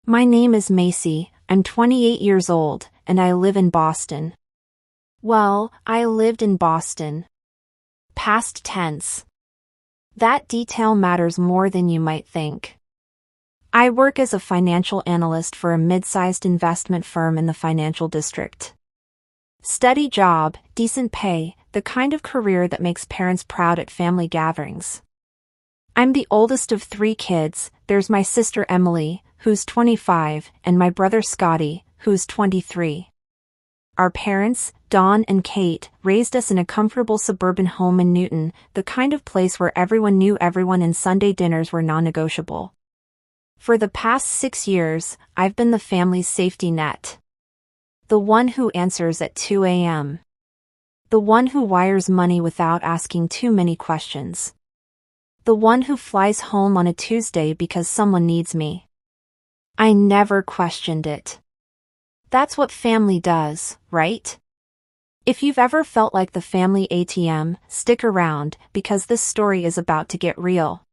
My name is Macy, I'm 28 years old, and I live in Boston. Well, I lived in Boston. Past tense. That detail matters more than you might think. I work as a financial analyst for a mid-sized investment firm in the financial district. Steady job, decent pay, the kind of career that makes parents proud at family gatherings. I'm the oldest of 3 kids. There's my sister Emily, who's 25, and my brother Scotty, who's 23. Our parents, Dawn and Kate, raised us in a comfortable suburban home in Newton, the kind of place where everyone knew everyone and Sunday dinners were non-negotiable. For the past 6 years, I've been the family's safety net. The one who answers at 2 a.m. The one who wires money without asking too many questions. The one who flies home on a Tuesday because someone needs me. I never questioned it. That's what family does, right? If you've ever felt like the family ATM, stick around, because this story is about to get real.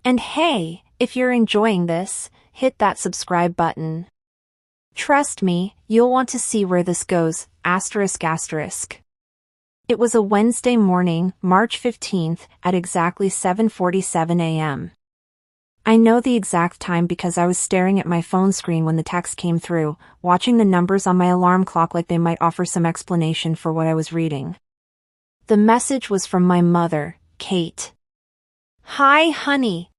And hey, if you're enjoying this, hit that subscribe button. Trust me, you'll want to see where this goes, ***. It was a Wednesday morning, March 15th, at exactly 7:47 a.m. I know the exact time because I was staring at my phone screen when the text came through, watching the numbers on my alarm clock like they might offer some explanation for what I was reading. The message was from my mother, Kate. "Hi, honey.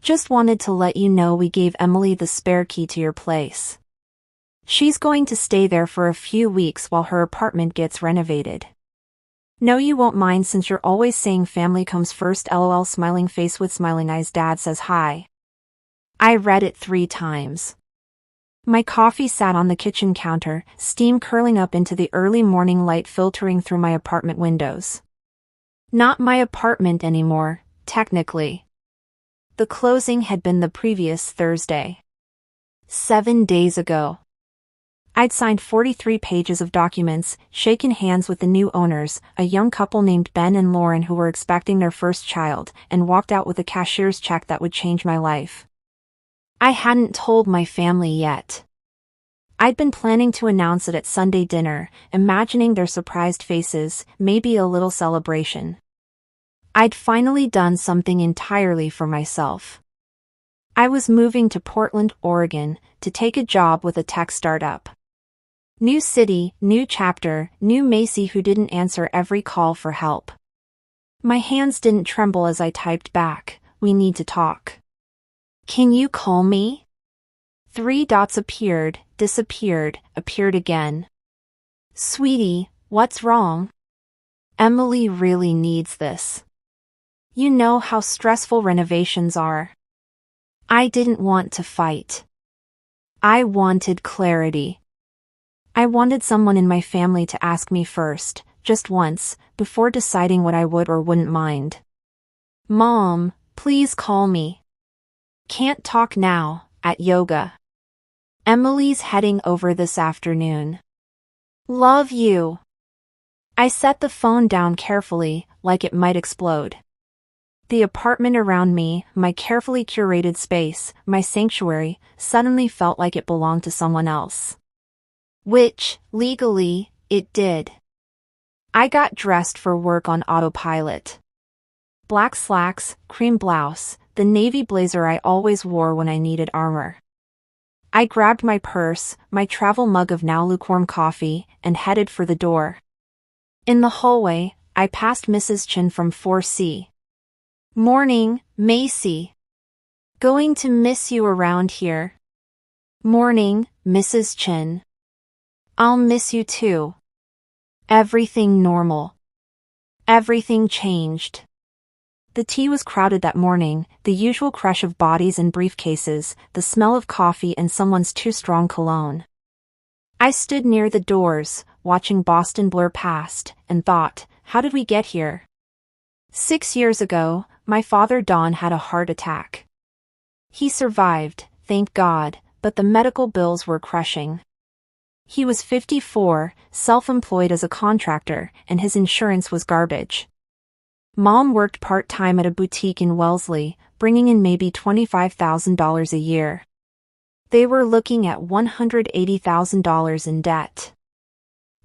Just wanted to let you know we gave Emily the spare key to your place. She's going to stay there for a few weeks while her apartment gets renovated. No, you won't mind since you're always saying family comes first, lol, smiling face with smiling eyes. Dad says hi." I read it 3 times. My coffee sat on the kitchen counter, steam curling up into the early morning light filtering through my apartment windows. Not my apartment anymore, technically. The closing had been the previous Thursday. 7 days ago. I'd signed 43 pages of documents, shaken hands with the new owners, a young couple named Ben and Lauren who were expecting their first child, and walked out with a cashier's check that would change my life. I hadn't told my family yet. I'd been planning to announce it at Sunday dinner, imagining their surprised faces, maybe a little celebration. I'd finally done something entirely for myself. I was moving to Portland, Oregon, to take a job with a tech startup. New city, new chapter, new Macy who didn't answer every call for help. My hands didn't tremble as I typed back, "We need to talk. Can you call me?" 3 dots appeared, disappeared, appeared again. "Sweetie, what's wrong? Emily really needs this. You know how stressful renovations are." I didn't want to fight. I wanted clarity. I wanted someone in my family to ask me first, just once, before deciding what I would or wouldn't mind. "Mom, please call me. Can't talk now, at yoga. Emily's heading over this afternoon. Love you." I set the phone down carefully, like it might explode. The apartment around me, my carefully curated space, my sanctuary, suddenly felt like it belonged to someone else. Which, legally, it did. I got dressed for work on autopilot. Black slacks, cream blouse, the navy blazer I always wore when I needed armor. I grabbed my purse, my travel mug of now lukewarm coffee, and headed for the door. In the hallway, I passed Mrs. Chin from 4C. "Morning, Macy. Going to miss you around here." "Morning, Mrs. Chin. I'll miss you too." Everything normal. Everything changed. The tea was crowded that morning, the usual crush of bodies and briefcases, the smell of coffee and someone's too strong cologne. I stood near the doors, watching Boston blur past, and thought, how did we get here? 6 years ago, my father Don had a heart attack. He survived, thank God, but the medical bills were crushing. He was 54, self-employed as a contractor, and his insurance was garbage. Mom worked part-time at a boutique in Wellesley, bringing in maybe $25,000 a year. They were looking at $180,000 in debt.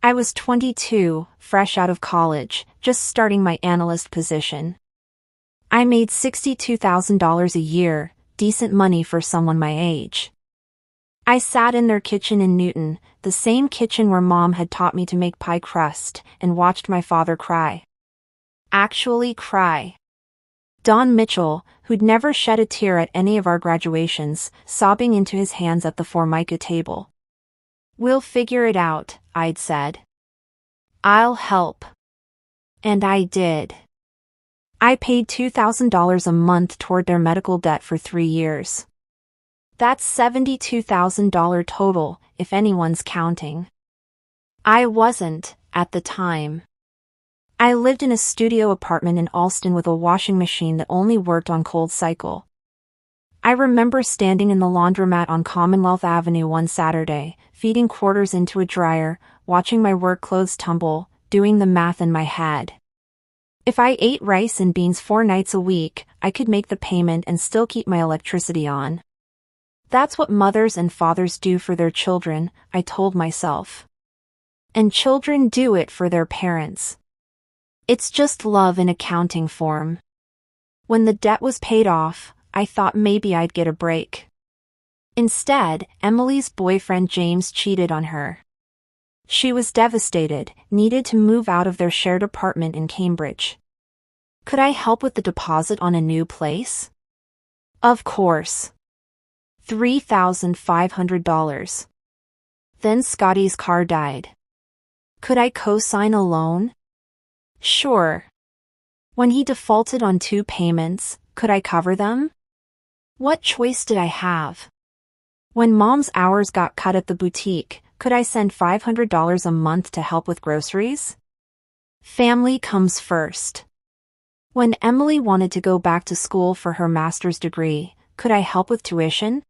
I was 22, fresh out of college, just starting my analyst position. I made $62,000 a year, decent money for someone my age. I sat in their kitchen in Newton, the same kitchen where Mom had taught me to make pie crust, and watched my father cry. Actually cry. Don Mitchell, who'd never shed a tear at any of our graduations, sobbing into his hands at the Formica table. "We'll figure it out," I'd said. "I'll help." And I did. I paid $2,000 a month toward their medical debt for 3 years. That's $72,000 total, if anyone's counting. I wasn't, at the time. I lived in a studio apartment in Allston with a washing machine that only worked on cold cycle. I remember standing in the laundromat on Commonwealth Avenue one Saturday, feeding quarters into a dryer, watching my work clothes tumble, doing the math in my head. If I ate rice and beans 4 nights a week, I could make the payment and still keep my electricity on. That's what mothers and fathers do for their children, I told myself. And children do it for their parents. It's just love in accounting form. When the debt was paid off, I thought maybe I'd get a break. Instead, Emily's boyfriend James cheated on her. She was devastated, needed to move out of their shared apartment in Cambridge. Could I help with the deposit on a new place? Of course. $3,500. Then Scotty's car died. Could I co-sign a loan? Sure. When he defaulted on 2 payments, could I cover them? What choice did I have? When Mom's hours got cut at the boutique, could I send $500 a month to help with groceries? Family comes first. When Emily wanted to go back to school for her master's degree, could I help with tuition?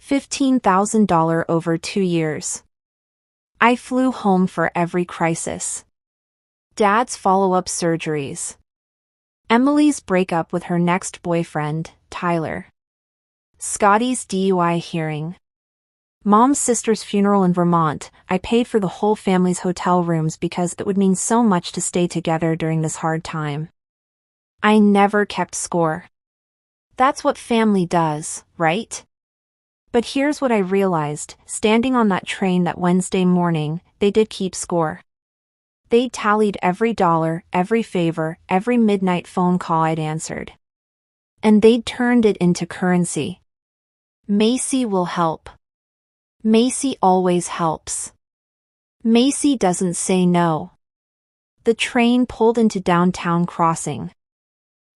$15,000 over 2 years. I flew home for every crisis. Dad's follow-up surgeries. Emily's breakup with her next boyfriend, Tyler. Scotty's DUI hearing. Mom's sister's funeral in Vermont. I paid for the whole family's hotel rooms because it would mean so much to stay together during this hard time. I never kept score. That's what family does, right? But here's what I realized, standing on that train that Wednesday morning, they did keep score. They tallied every dollar, every favor, every midnight phone call I'd answered. And they'd turned it into currency. Macy will help. Macy always helps. Macy doesn't say no. The train pulled into downtown crossing.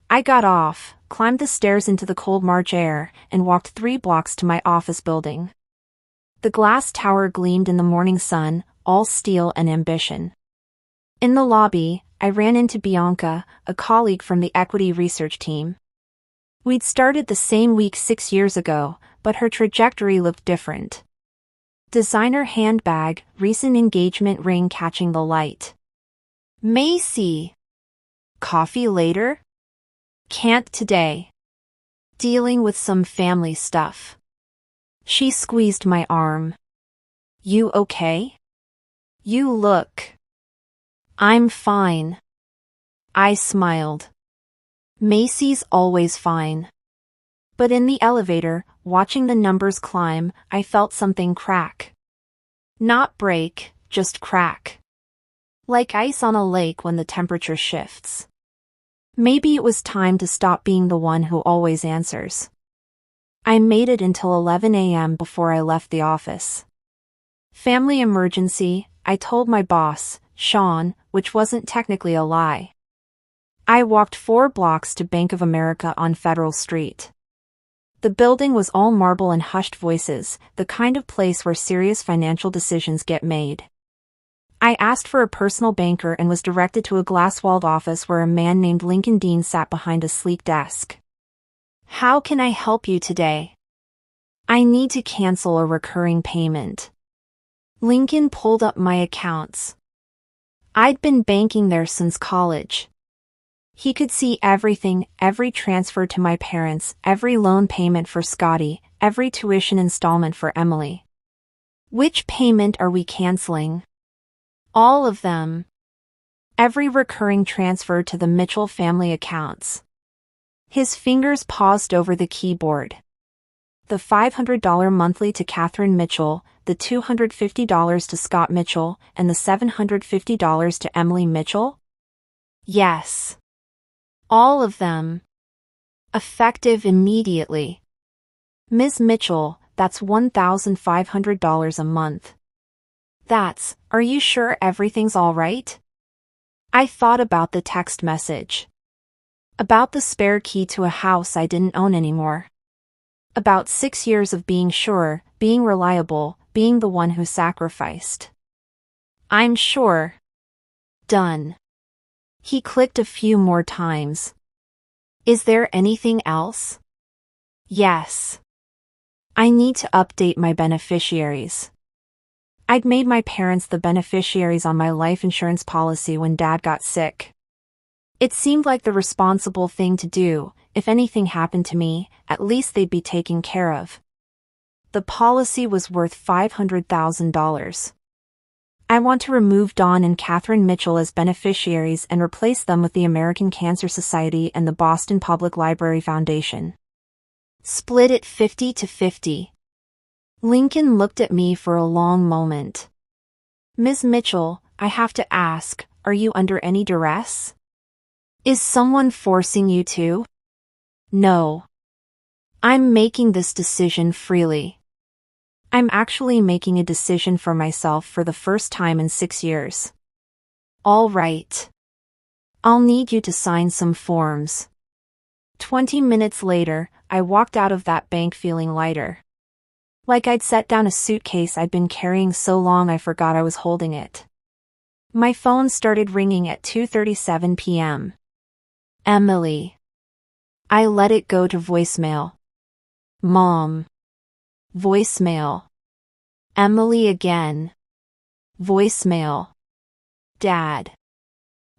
I got off, climbed the stairs into the cold March air, and walked 3 blocks to my office building. The glass tower gleamed in the morning sun, all steel and ambition. In the lobby, I ran into Bianca, a colleague from the equity research team. We'd started the same week 6 years ago, but her trajectory looked different. Designer handbag, recent engagement ring catching the light. Macy! Coffee later? Can't today. Dealing with some family stuff. She squeezed my arm. You okay? You look. I'm fine. I smiled. Macy's always fine. But in the elevator, watching the numbers climb, I felt something crack. Not break, just crack. Like ice on a lake when the temperature shifts. Maybe it was time to stop being the one who always answers. I made it until 11 a.m. before I left the office. Family emergency, I told my boss, Sean, which wasn't technically a lie. I walked 4 blocks to Bank of America on Federal Street. The building was all marble and hushed voices, the kind of place where serious financial decisions get made. I asked for a personal banker and was directed to a glass-walled office where a man named Lincoln Dean sat behind a sleek desk. How can I help you today? I need to cancel a recurring payment. Lincoln pulled up my accounts. I'd been banking there since college. He could see everything, every transfer to my parents, every loan payment for Scotty, every tuition installment for Emily. Which payment are we canceling? All of them. Every recurring transfer to the Mitchell family accounts. His fingers paused over the keyboard. The $500 monthly to Catherine Mitchell, the $250 to Scott Mitchell, and the $750 to Emily Mitchell? Yes. All of them. Effective immediately. Ms. Mitchell, that's $1,500 a month. Are you sure everything's all right? I thought about the text message. About the spare key to a house I didn't own anymore. About 6 years of being sure, being reliable, being the one who sacrificed. I'm sure. Done. He clicked a few more times. Is there anything else? Yes. I need to update my beneficiaries. I'd made my parents the beneficiaries on my life insurance policy when Dad got sick. It seemed like the responsible thing to do. If anything happened to me, at least they'd be taken care of. The policy was worth $500,000. I want to remove Dawn and Catherine Mitchell as beneficiaries and replace them with the American Cancer Society and the Boston Public Library Foundation. Split it 50-50. Lincoln looked at me for a long moment. Ms. Mitchell, I have to ask, are you under any duress? Is someone forcing you to? No. I'm making this decision freely. I'm actually making a decision for myself for the first time in 6 years. All right. I'll need you to sign some forms. 20 minutes later, I walked out of that bank feeling lighter. Like I'd set down a suitcase I'd been carrying so long I forgot I was holding it. My phone started ringing at 2:37 p.m. Emily. I let it go to voicemail. Mom. Voicemail. Emily again. Voicemail. Dad.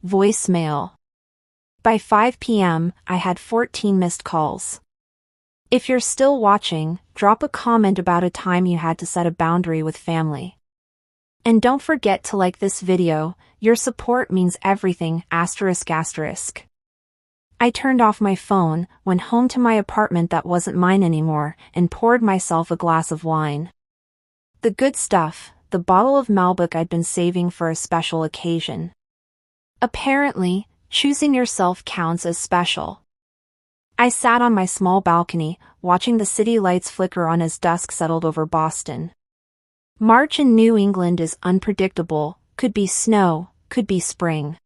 Voicemail. By 5 p.m., I had 14 missed calls. If you're still watching, drop a comment about a time you had to set a boundary with family. And don't forget to like this video, your support means everything, ***. I turned off my phone, went home to my apartment that wasn't mine anymore, and poured myself a glass of wine. The good stuff, the bottle of Malbec I'd been saving for a special occasion. Apparently, choosing yourself counts as special. I sat on my small balcony, watching the city lights flicker on as dusk settled over Boston. March in New England is unpredictable, could be snow, could be spring.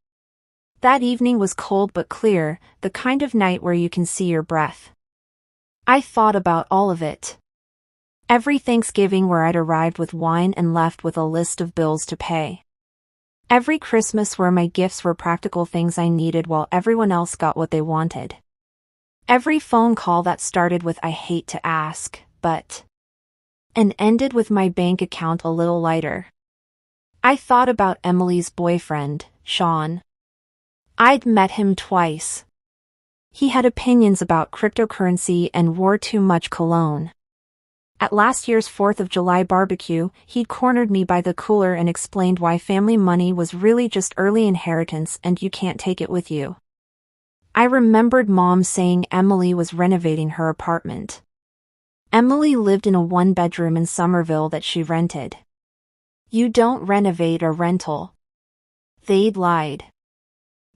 That evening was cold but clear, the kind of night where you can see your breath. I thought about all of it. Every Thanksgiving where I'd arrived with wine and left with a list of bills to pay. Every Christmas where my gifts were practical things I needed while everyone else got what they wanted. Every phone call that started with "I hate to ask, but," and ended with my bank account a little lighter. I thought about Emily's boyfriend, Sean. I'd met him twice. He had opinions about cryptocurrency and wore too much cologne. At last year's 4th of July barbecue, he'd cornered me by the cooler and explained why family money was really just early inheritance and you can't take it with you. I remembered Mom saying Emily was renovating her apartment. Emily lived in a one-bedroom in Somerville that she rented. You don't renovate a rental. They'd lied.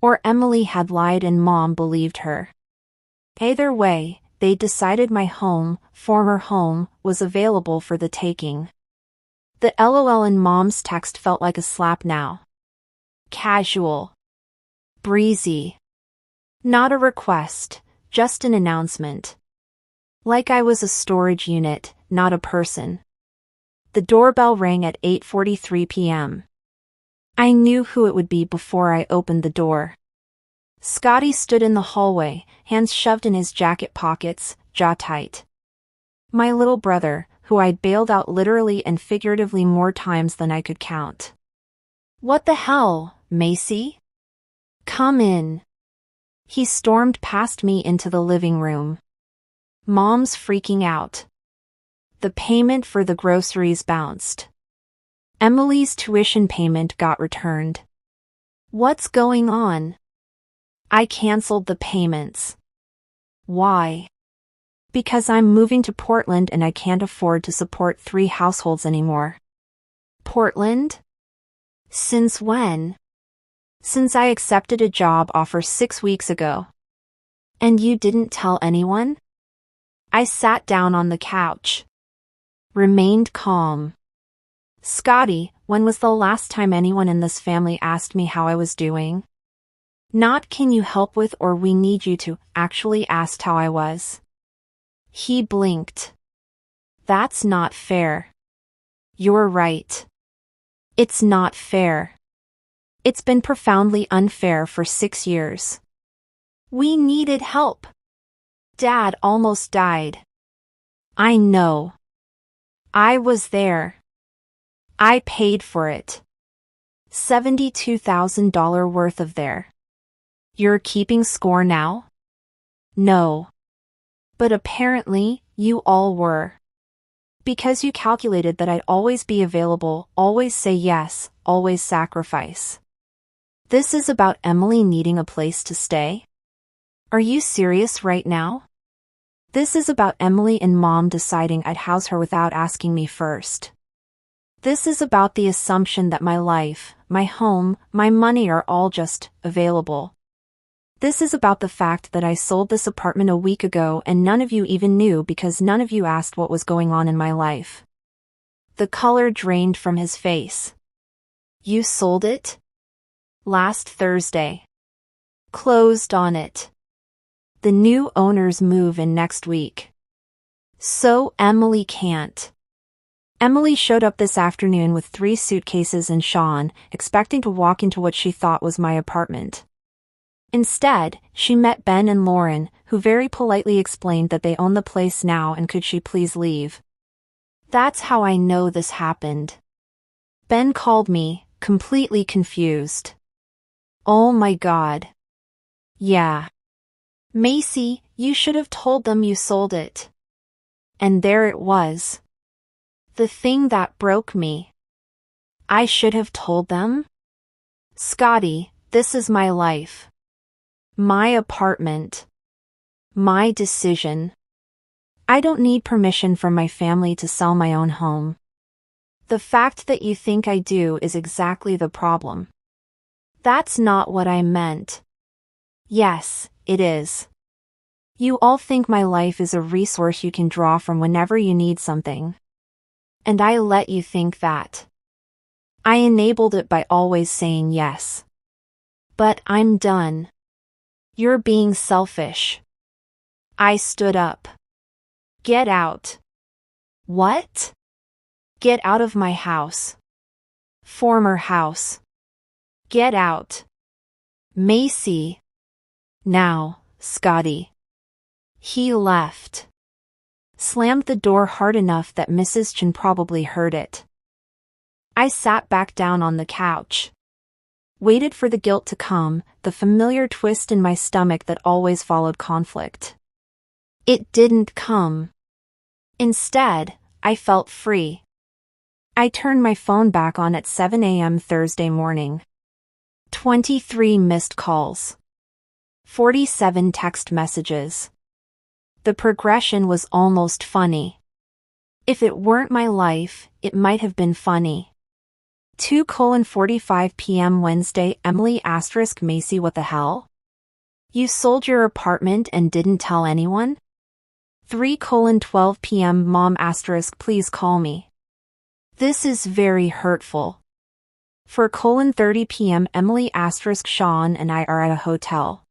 Or Emily had lied and Mom believed her. Either way, they'd decided my home, former home, was available for the taking. The LOL in Mom's text felt like a slap now. Casual. Breezy. Not a request, just an announcement. Like I was a storage unit, not a person. The doorbell rang at 8:43 p.m. I knew who it would be before I opened the door. Scotty stood in the hallway, hands shoved in his jacket pockets, jaw tight. My little brother, who I'd bailed out literally and figuratively more times than I could count. What the hell, Macy? Come in. He stormed past me into the living room. Mom's freaking out. The payment for the groceries bounced. Emily's tuition payment got returned. What's going on? I canceled the payments. Why? Because I'm moving to Portland and I can't afford to support 3 households anymore. Portland? Since when? Since I accepted a job offer 6 weeks ago. And you didn't tell anyone? I sat down on the couch. Remained calm. Scotty, when was the last time anyone in this family asked me how I was doing? Not can you help with or we need you to, actually asked how I was. He blinked. That's not fair. You're right. It's not fair. It's been profoundly unfair for 6 years. We needed help. Dad almost died. I know. I was there. I paid for it. $72,000 worth of there. You're keeping score now? No. But apparently, you all were. Because you calculated that I'd always be available, always say yes, always sacrifice. This is about Emily needing a place to stay? Are you serious right now? This is about Emily and Mom deciding I'd house her without asking me first. This is about the assumption that my life, my home, my money are all just available. This is about the fact that I sold this apartment a week ago and none of you even knew because none of you asked what was going on in my life. The color drained from his face. You sold it? Last Thursday. Closed on it. The new owners move in next week. So Emily can't. Emily showed up this afternoon with 3 suitcases and Sean, expecting to walk into what she thought was my apartment. Instead, she met Ben and Lauren, who very politely explained that they own the place now and could she please leave. That's how I know this happened. Ben called me, completely confused. Oh my God. Yeah. Macy, you should have told them you sold it. And there it was. The thing that broke me. I should have told them? Scotty, this is my life. My apartment. My decision. I don't need permission from my family to sell my own home. The fact that you think I do is exactly the problem. That's not what I meant. Yes, it is. You all think my life is a resource you can draw from whenever you need something. And I let you think that. I enabled it by always saying yes. But I'm done. You're being selfish. I stood up. Get out. What? Get out of my house. Former house. Get out. Macy. Now, Scotty. He left. Slammed the door hard enough that Mrs. Chen probably heard it. I sat back down on the couch. Waited for the guilt to come, the familiar twist in my stomach that always followed conflict. It didn't come. Instead, I felt free. I turned my phone back on at 7 a.m. Thursday morning. 23 missed calls. 47 text messages. The progression was almost funny. If it weren't my life, it might have been funny. 2:45 p.m. Wednesday. Emily * Macy, what the hell? You sold your apartment and didn't tell anyone? 3:12 p.m. Mom * please call me. This is very hurtful. 4:30 p.m. Emily * Sean and I are at a hotel.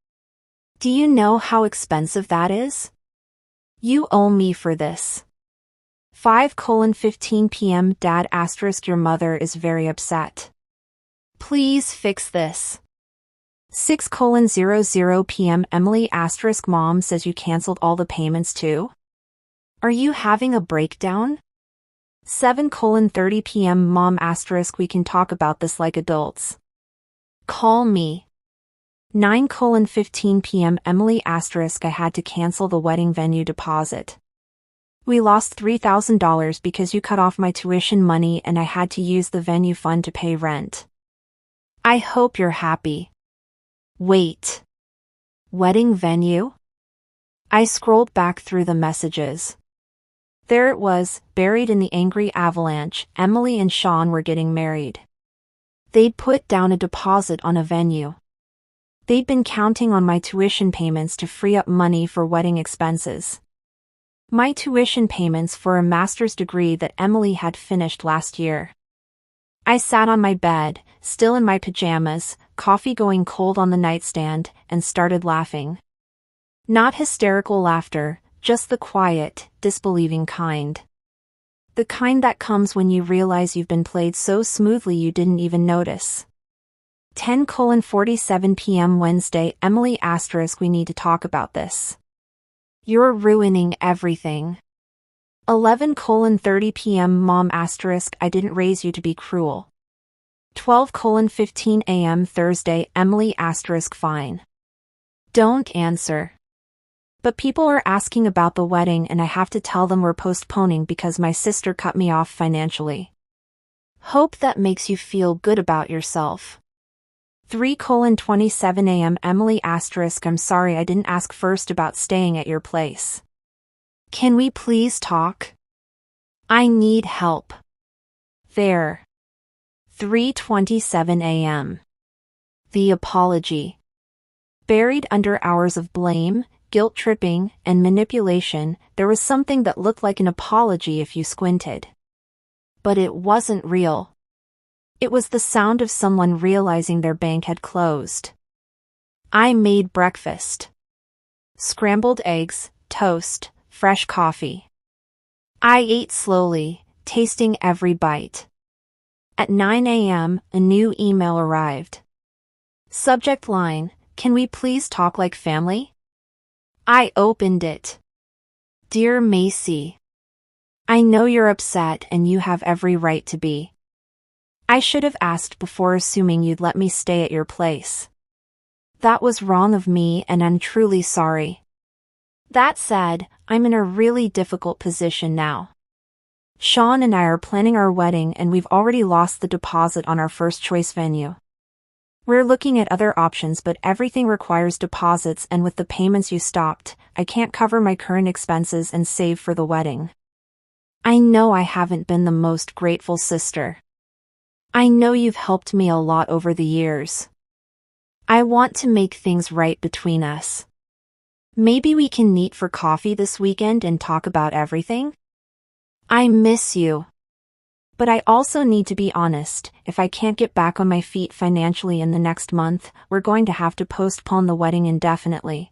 Do you know how expensive that is? You owe me for this. 5:15 p.m. Dad * your mother is very upset. Please fix this. 6:00 p.m. Emily * Mom says you canceled all the payments too? Are you having a breakdown? 7:30 p.m. Mom * we can talk about this like adults. Call me. 9:15 p.m. Emily *, I had to cancel the wedding venue deposit. We lost $3,000 because you cut off my tuition money and I had to use the venue fund to pay rent. I hope you're happy. Wait. Wedding venue? I scrolled back through the messages. There it was, buried in the angry avalanche. Emily and Sean were getting married. They'd put down a deposit on a venue. They'd been counting on my tuition payments to free up money for wedding expenses. My tuition payments for a master's degree that Emily had finished last year. I sat on my bed, still in my pajamas, coffee going cold on the nightstand, and started laughing. Not hysterical laughter, just the quiet, disbelieving kind. The kind that comes when you realize you've been played so smoothly you didn't even notice. 10:47 p.m. Wednesday. Emily *, we need to talk about this. You're ruining everything. 11:30 p.m. Mom *, I didn't raise you to be cruel. 12:15 a.m. Thursday. Emily *, fine. Don't answer. But people are asking about the wedding and I have to tell them we're postponing because my sister cut me off financially. Hope that makes you feel good about yourself. 3:27 a.m. Emily *, I'm sorry I didn't ask first about staying at your place. Can we please talk? I need help. There. 3:27 a.m. The apology. Buried under hours of blame, guilt-tripping, and manipulation, there was something that looked like an apology if you squinted. But it wasn't real. It was the sound of someone realizing their bank had closed. I made breakfast. Scrambled eggs, toast, fresh coffee. I ate slowly, tasting every bite. At 9 a.m., a new email arrived. Subject line, can we please talk like family? I opened it. Dear Macy. I know you're upset and you have every right to be. I should have asked before assuming you'd let me stay at your place. That was wrong of me and I'm truly sorry. That said, I'm in a really difficult position now. Sean and I are planning our wedding and we've already lost the deposit on our first choice venue. We're looking at other options but everything requires deposits and with the payments you stopped, I can't cover my current expenses and save for the wedding. I know I haven't been the most grateful sister. I know you've helped me a lot over the years. I want to make things right between us. Maybe we can meet for coffee this weekend and talk about everything? I miss you. But I also need to be honest, if I can't get back on my feet financially in the next month, we're going to have to postpone the wedding indefinitely.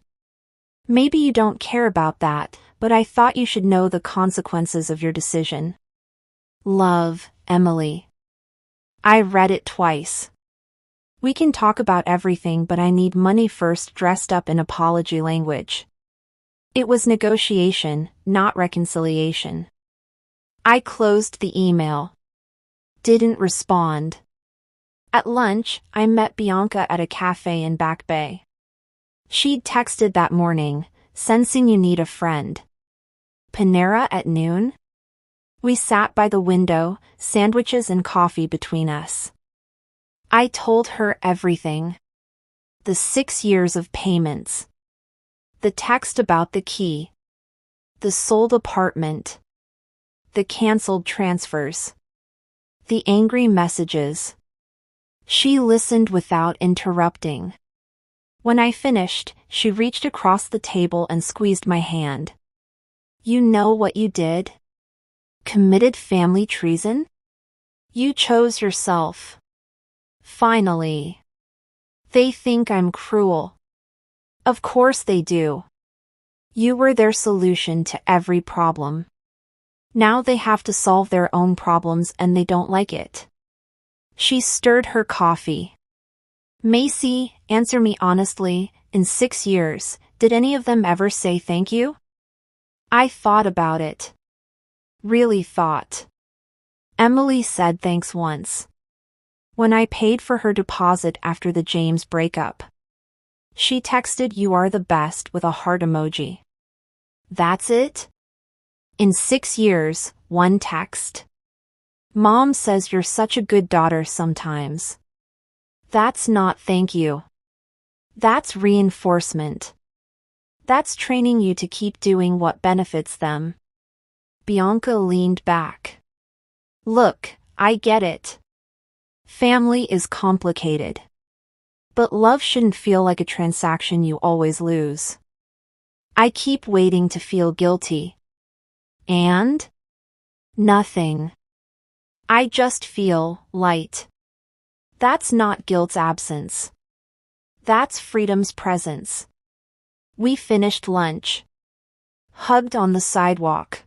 Maybe you don't care about that, but I thought you should know the consequences of your decision. Love, Emily. I read it twice. We can talk about everything but I need money first, dressed up in apology language. It was negotiation, not reconciliation. I closed the email. Didn't respond. At lunch, I met Bianca at a cafe in Back Bay. She'd texted that morning, sensing you need a friend. Panera at noon? We sat by the window, sandwiches and coffee between us. I told her everything. The 6 years of payments. The text about the key. The sold apartment. The canceled transfers. The angry messages. She listened without interrupting. When I finished, she reached across the table and squeezed my hand. You know what you did? Committed family treason? You chose yourself. Finally. They think I'm cruel. Of course they do. You were their solution to every problem. Now they have to solve their own problems and they don't like it. She stirred her coffee. Macy, answer me honestly, in 6 years, did any of them ever say thank you? I thought about it. Really thought. Emily said thanks once. When I paid for her deposit after the James breakup. She texted you are the best with a heart emoji. That's it? In 6 years, one text. Mom says you're such a good daughter sometimes. That's not thank you. That's reinforcement. That's training you to keep doing what benefits them. Bianca leaned back. Look, I get it. Family is complicated. But love shouldn't feel like a transaction you always lose. I keep waiting to feel guilty. And? Nothing. I just feel light. That's not guilt's absence. That's freedom's presence. We finished lunch. Hugged on the sidewalk.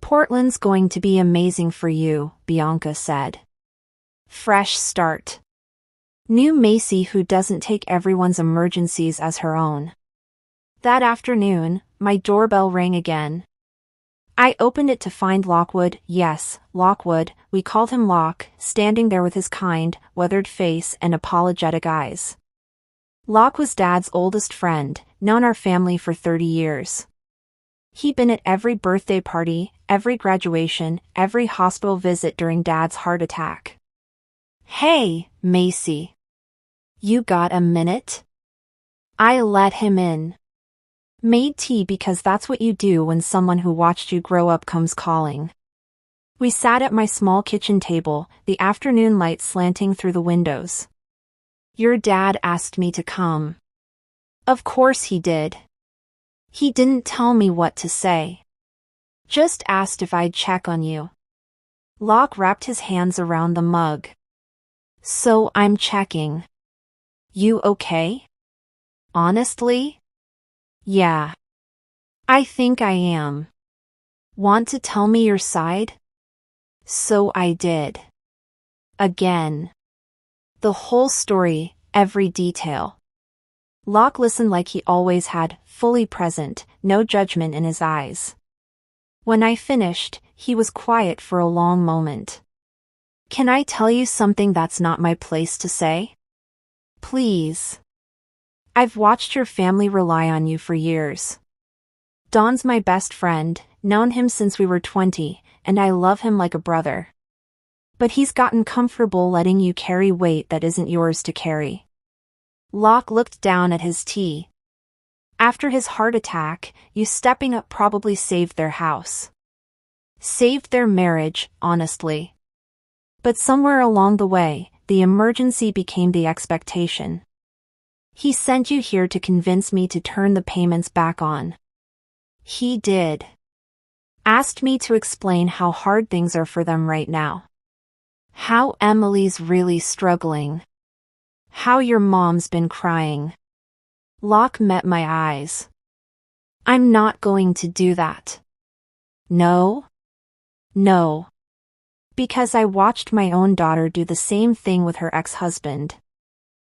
Portland's going to be amazing for you, Bianca said. Fresh start. New Macy who doesn't take everyone's emergencies as her own. That afternoon, my doorbell rang again. I opened it to find Lockwood, yes, Lockwood, we called him Lock, standing there with his kind, weathered face and apologetic eyes. Lock was Dad's oldest friend, known our family for 30 years. He'd been at every birthday party, every graduation, every hospital visit during Dad's heart attack. Hey, Macy. You got a minute? I let him in. Made tea because that's what you do when someone who watched you grow up comes calling. We sat at my small kitchen table, the afternoon light slanting through the windows. Your dad asked me to come. Of course he did. He didn't tell me what to say. Just asked if I'd check on you. Locke wrapped his hands around the mug. So I'm checking. You okay? Honestly? Yeah. I think I am. Want to tell me your side? So I did. Again. The whole story, every detail. Locke listened like he always had, fully present, no judgment in his eyes. When I finished, he was quiet for a long moment. Can I tell you something that's not my place to say? Please. I've watched your family rely on you for years. Don's my best friend, known him since we were 20, and I love him like a brother. But he's gotten comfortable letting you carry weight that isn't yours to carry. Locke looked down at his tea. After his heart attack, you stepping up probably saved their house. Saved their marriage, honestly. But somewhere along the way, the emergency became the expectation. He sent you here to convince me to turn the payments back on. He did. Asked me to explain how hard things are for them right now. How Emily's really struggling. How your mom's been crying. Locke met my eyes. I'm not going to do that. No? No. Because I watched my own daughter do the same thing with her ex-husband.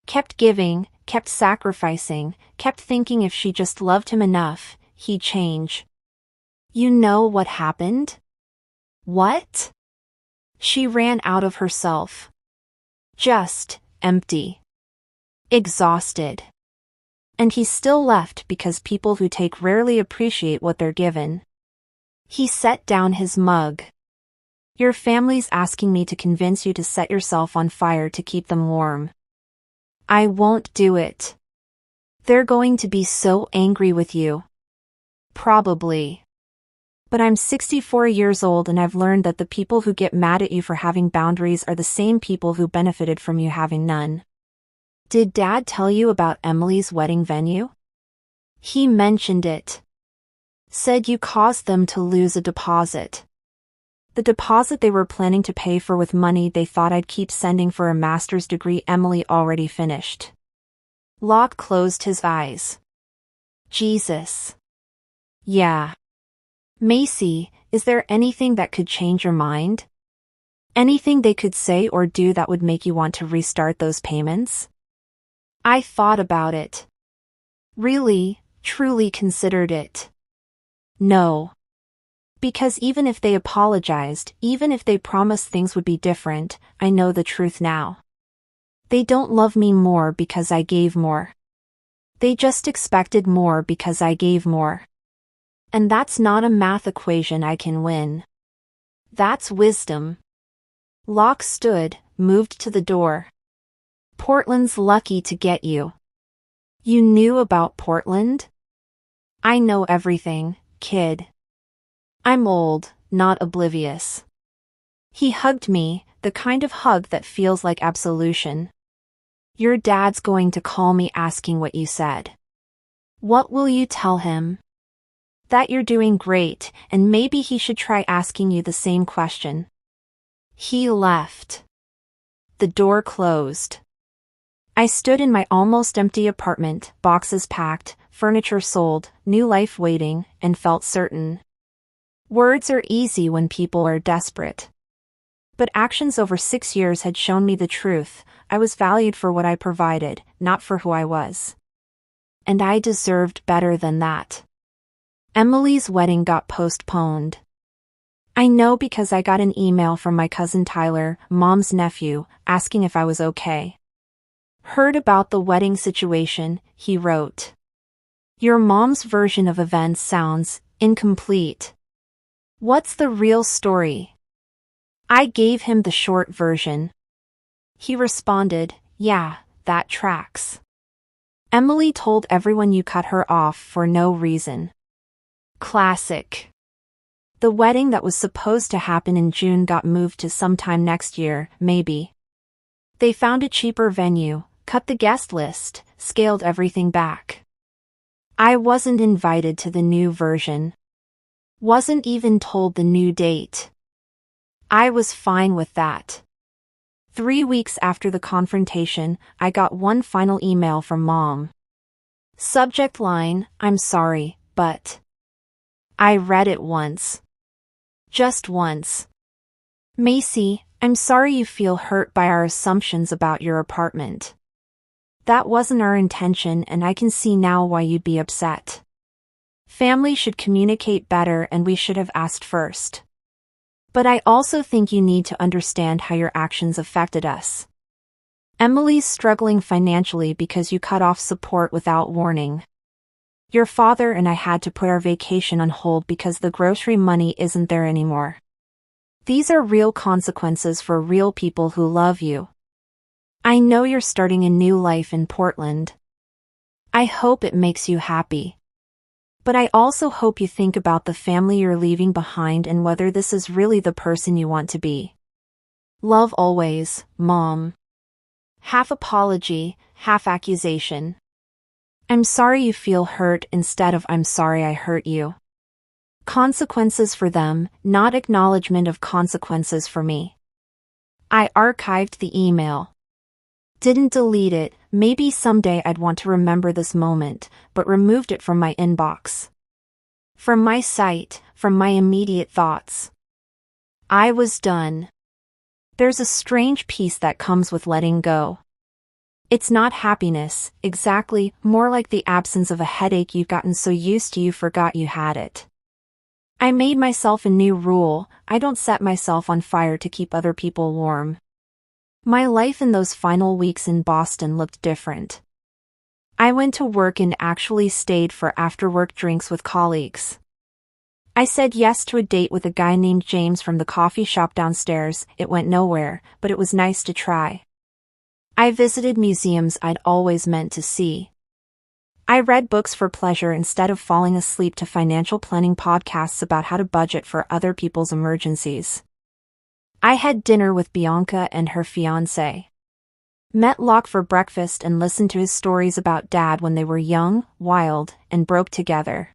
Kept giving, kept sacrificing, kept thinking if she just loved him enough, he'd change. You know what happened? What? She ran out of herself. Just empty. Exhausted. And he's still left because people who take rarely appreciate what they're given. He set down his mug. Your family's asking me to convince you to set yourself on fire to keep them warm. I won't do it. They're going to be so angry with you. Probably. But I'm 64 years old and I've learned that the people who get mad at you for having boundaries are the same people who benefited from you having none. Did Dad tell you about Emily's wedding venue? He mentioned it. Said you caused them to lose a deposit. The deposit they were planning to pay for with money they thought I'd keep sending for a master's degree Emily already finished. Locke closed his eyes. Jesus. Yeah. Macy, is there anything that could change your mind? Anything they could say or do that would make you want to restart those payments? I thought about it. Really, truly considered it. No. Because even if they apologized, even if they promised things would be different, I know the truth now. They don't love me more because I gave more. They just expected more because I gave more. And that's not a math equation I can win. That's wisdom. Locke stood, moved to the door. Portland's lucky to get you. You knew about Portland? I know everything, kid. I'm old, not oblivious. He hugged me, the kind of hug that feels like absolution. Your dad's going to call me asking what you said. What will you tell him? That you're doing great, and maybe he should try asking you the same question. He left. The door closed. I stood in my almost empty apartment, boxes packed, furniture sold, new life waiting, and felt certain. Words are easy when people are desperate. But actions over 6 years had shown me the truth. I was valued for what I provided, not for who I was. And I deserved better than that. Emily's wedding got postponed. I know because I got an email from my cousin Tyler, Mom's nephew, asking if I was okay. Heard about the wedding situation, he wrote. Your mom's version of events sounds incomplete. What's the real story? I gave him the short version. He responded, yeah, that tracks. Emily told everyone you cut her off for no reason. Classic. The wedding that was supposed to happen in June got moved to sometime next year, maybe. They found a cheaper venue, cut the guest list, scaled everything back. I wasn't invited to the new version. Wasn't even told the new date. I was fine with that. 3 weeks after the confrontation, I got one final email from Mom. Subject line, I'm sorry, but... I read it once. Just once. Macy, I'm sorry you feel hurt by our assumptions about your apartment. That wasn't our intention, and I can see now why you'd be upset. Family should communicate better, and we should have asked first. But I also think you need to understand how your actions affected us. Emily's struggling financially because you cut off support without warning. Your father and I had to put our vacation on hold because the grocery money isn't there anymore. These are real consequences for real people who love you. I know you're starting a new life in Portland. I hope it makes you happy. But I also hope you think about the family you're leaving behind and whether this is really the person you want to be. Love always, Mom. Half apology, half accusation. I'm sorry you feel hurt instead of I'm sorry I hurt you. Consequences for them, not acknowledgement of consequences for me. I archived the email. Didn't delete it, maybe someday I'd want to remember this moment, but removed it from my inbox. From my sight, from my immediate thoughts. I was done. There's a strange peace that comes with letting go. It's not happiness, exactly, more like the absence of a headache you've gotten so used to you forgot you had it. I made myself a new rule, I don't set myself on fire to keep other people warm. My life in those final weeks in Boston looked different. I went to work and actually stayed for after-work drinks with colleagues. I said yes to a date with a guy named James from the coffee shop downstairs. It went nowhere, but it was nice to try. I visited museums I'd always meant to see. I read books for pleasure instead of falling asleep to financial planning podcasts about how to budget for other people's emergencies. I had dinner with Bianca and her fiancé. Met Locke for breakfast and listened to his stories about Dad when they were young, wild, and broke together.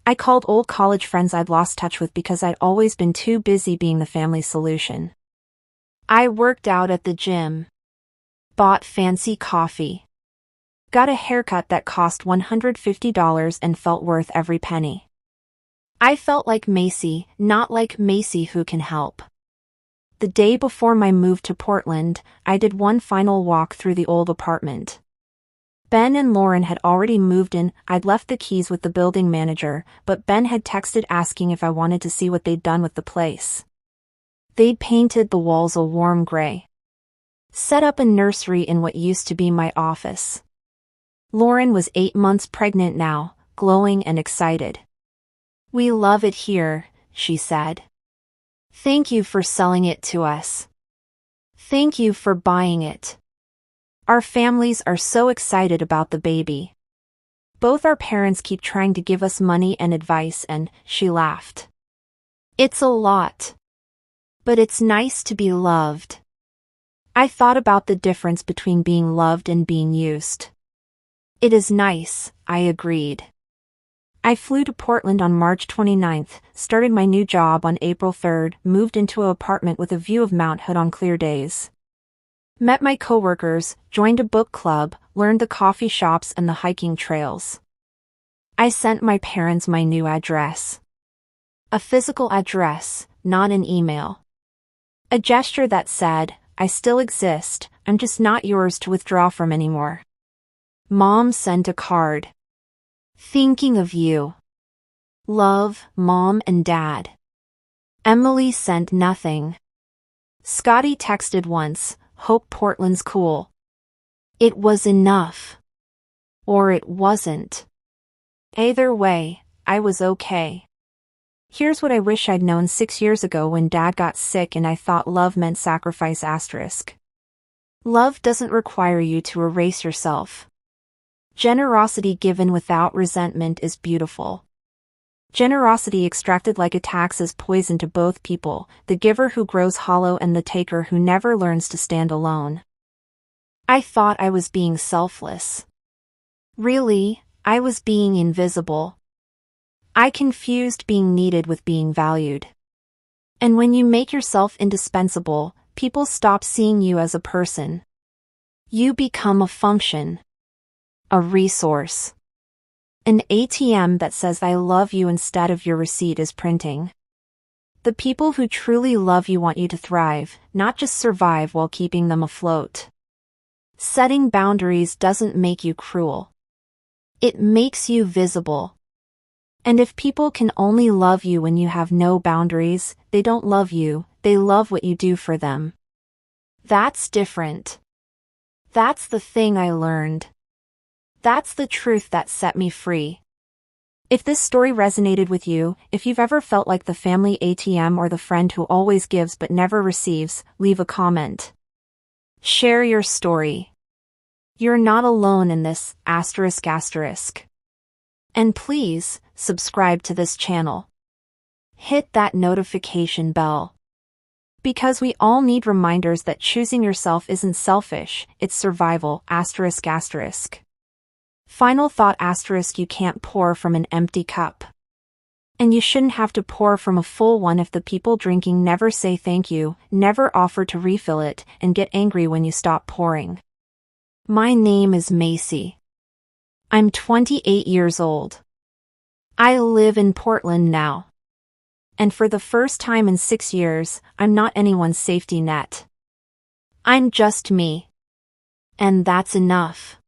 I called old college friends I'd lost touch with because I'd always been too busy being the family solution. I worked out at the gym. Bought fancy coffee. Got a haircut that cost $150 and felt worth every penny. I felt like Macy, not like Macy who can help. The day before my move to Portland, I did one final walk through the old apartment. Ben and Lauren had already moved in. I'd left the keys with the building manager, but Ben had texted asking if I wanted to see what they'd done with the place. They'd painted the walls a warm gray. Set up a nursery in what used to be my office. Lauren was 8 months pregnant now, glowing and excited. "We love it here," she said. "Thank you for selling it to us. Thank you for buying it. Our families are so excited about the baby. Both our parents keep trying to give us money and advice," and she laughed. "It's a lot. But it's nice to be loved." I thought about the difference between being loved and being used. "It is nice," I agreed. I flew to Portland on March 29th, started my new job on April 3rd, moved into an apartment with a view of Mount Hood on clear days. Met my coworkers, joined a book club, learned the coffee shops and the hiking trails. I sent my parents my new address. A physical address, not an email. A gesture that said, "I still exist, I'm just not yours to withdraw from anymore." Mom sent a card. "Thinking of you. Love, Mom and Dad." Emily sent nothing. Scotty texted once, "Hope Portland's cool." It was enough. Or it wasn't. Either way, I was okay. Here's what I wish I'd known 6 years ago when Dad got sick and I thought love meant sacrifice *. Love doesn't require you to erase yourself. Generosity given without resentment is beautiful. Generosity extracted like a tax is poison to both people, the giver who grows hollow and the taker who never learns to stand alone. I thought I was being selfless. Really, I was being invisible. I confused being needed with being valued. And when you make yourself indispensable, people stop seeing you as a person. You become a function. A resource. An ATM that says "I love you" instead of your receipt is printing. The people who truly love you want you to thrive, not just survive while keeping them afloat. Setting boundaries doesn't make you cruel. It makes you visible. And if people can only love you when you have no boundaries, they don't love you, they love what you do for them. That's different. That's the thing I learned. That's the truth that set me free. If this story resonated with you, if you've ever felt like the family ATM or the friend who always gives but never receives, leave a comment. Share your story. You're not alone in this, ***. And please, subscribe to this channel. Hit that notification bell. Because we all need reminders that choosing yourself isn't selfish, it's survival, ***. Final thought ***, you can't pour from an empty cup. And you shouldn't have to pour from a full one if the people drinking never say thank you, never offer to refill it, and get angry when you stop pouring. My name is Macy. I'm 28 years old. I live in Portland now. And for the first time in 6 years, I'm not anyone's safety net. I'm just me. And that's enough.